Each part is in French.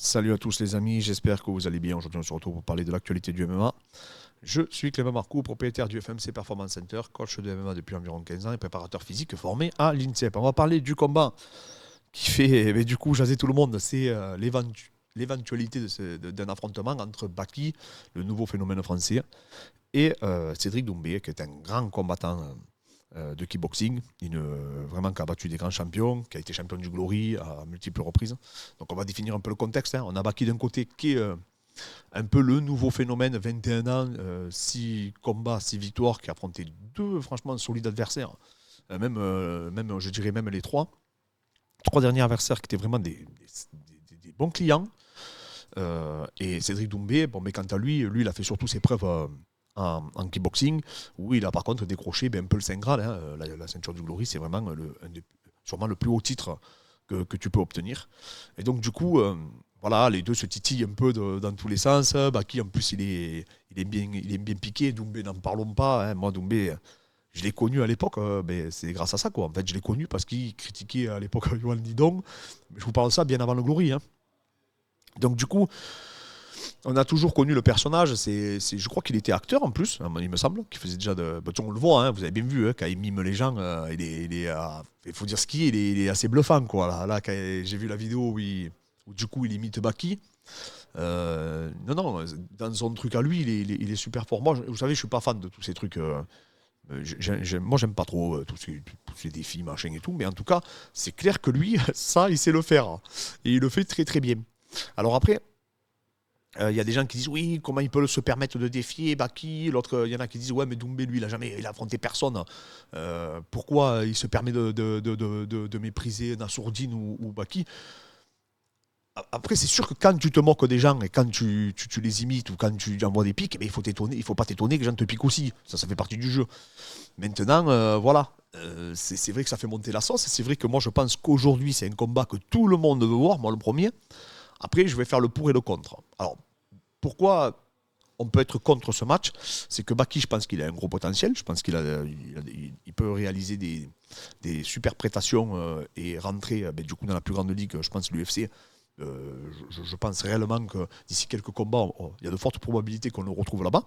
Salut à tous les amis, j'espère que vous allez bien. Aujourd'hui on se retrouve pour parler de l'actualité du MMA. Je suis Clément Marcoux, propriétaire du FMC Performance Center, coach de MMA depuis environ 15 ans et préparateur physique formé à l'INSEP. On va parler du combat qui fait du coup jaser tout le monde. C'est l'éventualité d'un affrontement entre Baki, le nouveau phénomène français, et Cédric Doumbé, qui est un grand combattant de kickboxing, vraiment qui a battu des grands champions, qui a été champion du Glory à multiples reprises. Donc on va définir un peu le contexte. On a Baki d'un côté qui est un peu le nouveau phénomène, 21 ans, 6 combats, 6 victoires, qui a affronté deux franchement solides adversaires, même je dirais même les trois derniers adversaires qui étaient vraiment des bons clients. Et Cédric Doumbé, bon, mais quant à lui, il a fait surtout ses preuves en kickboxing, où il a par contre décroché un peu le Saint Graal. La ceinture du Glory, c'est vraiment sûrement le plus haut titre que tu peux obtenir. Et donc, du coup, voilà, les deux se titillent un peu dans tous les sens. Baki, en plus, il est bien piqué. Doumbé, n'en parlons pas. Moi, Doumbé, je l'ai connu à l'époque, c'est grâce à ça, quoi. En fait, je l'ai connu parce qu'il critiquait à l'époque Yohan Didong. Je vous parle de ça bien avant le Glory. Donc, du coup, on a toujours connu le personnage. Je crois qu'il était acteur en plus, il me semble, qu'il faisait déjà de. On le voit, vous avez bien vu, quand il mime les gens, il faut dire ce qu'il est, il est assez bluffant, quoi. Là, quand j'ai vu la vidéo où du coup il imite Baki. Non, dans son truc à lui, il est super fort. Moi, vous savez, je suis pas fan de tous ces trucs. Moi, j'aime pas trop tous ces défis, machin et tout, mais en tout cas, c'est clair que lui, ça, il sait le faire. Et il le fait très très bien. Alors après, il y a des gens qui disent oui, comment il peut se permettre de défier Baki. L'autre, il y en a qui disent ouais, mais Doumbé, lui, il a affronté personne. Pourquoi il se permet de mépriser Nassourdine ou Baki. Après, c'est sûr que quand tu te moques des gens et quand tu les imites ou quand tu envoies des pics, il faut pas t'étonner que les gens te piquent aussi. Ça fait partie du jeu. Maintenant, voilà. C'est vrai que ça fait monter la sauce. C'est vrai que moi, je pense qu'aujourd'hui, c'est un combat que tout le monde veut voir, moi le premier. Après, je vais faire le pour et le contre. Alors, pourquoi on peut être contre ce match? C'est que Baki, je pense qu'il a un gros potentiel. Je pense il peut réaliser des super prestations et rentrer du coup dans la plus grande ligue, je pense, l'UFC. Je pense réellement que d'ici quelques combats, il y a de fortes probabilités qu'on le retrouve là-bas.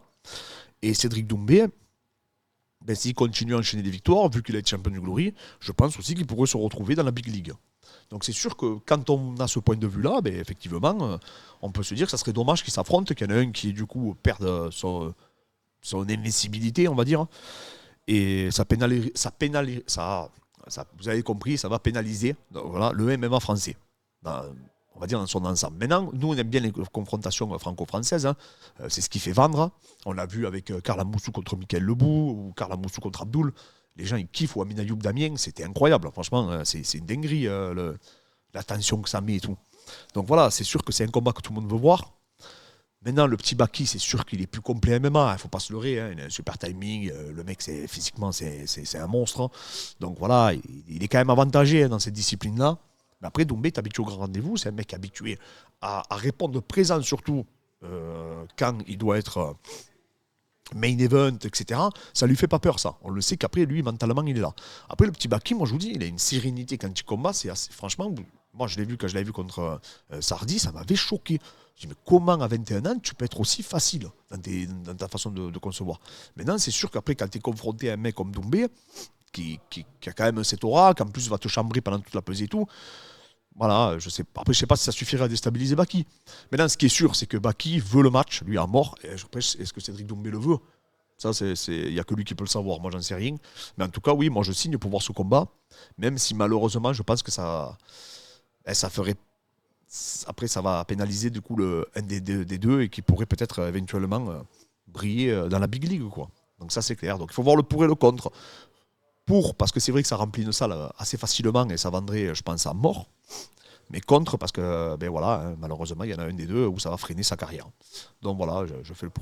Et Cédric Doumbé, s'il continue à enchaîner des victoires, vu qu'il a été champion du Glory, je pense aussi qu'il pourrait se retrouver dans la Big League. Donc c'est sûr que quand on a ce point de vue-là, effectivement, on peut se dire que ça serait dommage qu'ils s'affrontent, qu'il y en a un qui du coup perde son invincibilité, on va dire, et vous avez compris, ça va pénaliser voilà, le MMA français. On va dire dans son ensemble. Maintenant, nous, on aime bien les confrontations franco-françaises. C'est ce qui fait vendre. On l'a vu avec Carla Moussou contre Michael Lebou ou Carla Moussou contre Abdoul. Les gens, ils kiffent. Ou Amin Ayoub Damien, c'était incroyable. Franchement, c'est une dinguerie, la tension que ça met et tout. Donc voilà, c'est sûr que c'est un combat que tout le monde veut voir. Maintenant, le petit Baki, c'est sûr qu'il est plus complet MMA. Il ne faut pas se leurrer. Il a un super timing. Le mec, physiquement, c'est un monstre. Donc voilà, il est quand même avantagé dans cette discipline-là. Mais après, Doumbé est habitué au grand rendez-vous. C'est un mec habitué à répondre présent, surtout quand il doit être main event, etc. Ça lui fait pas peur, ça. On le sait qu'après, lui, mentalement, il est là. Après, le petit Baki, moi, je vous dis, il a une sérénité quand il combat. Franchement, moi, je l'ai vu quand je l'avais vu contre Sardi, ça m'avait choqué. Je dis, mais comment à 21 ans, tu peux être aussi facile dans ta façon de concevoir? Maintenant, c'est sûr qu'après, quand tu es confronté à un mec comme Doumbé, qui a quand même cette aura, qu'en plus va te chambrer pendant toute la pesée et tout, voilà, je sais pas. Après, je sais pas si ça suffirait à déstabiliser Baki. Maintenant, ce qui est sûr, c'est que Baki veut le match, lui à mort. Et après, est-ce que Cédric Doumbé le veut? Ça, il n'y a que lui qui peut le savoir. Moi, j'en sais rien. Mais en tout cas, oui, moi, je signe pour voir ce combat. Même si malheureusement, je pense que ça ferait. Après, ça va pénaliser du coup un des deux et qui pourrait peut-être éventuellement briller dans la Big League, quoi. Donc ça, c'est clair. Donc il faut voir le pour et le contre. Parce que c'est vrai que ça remplit une salle assez facilement et ça vendrait, je pense, à mort. Mais contre, parce que, voilà, malheureusement, il y en a un des deux où ça va freiner sa carrière. Donc voilà, je fais le pour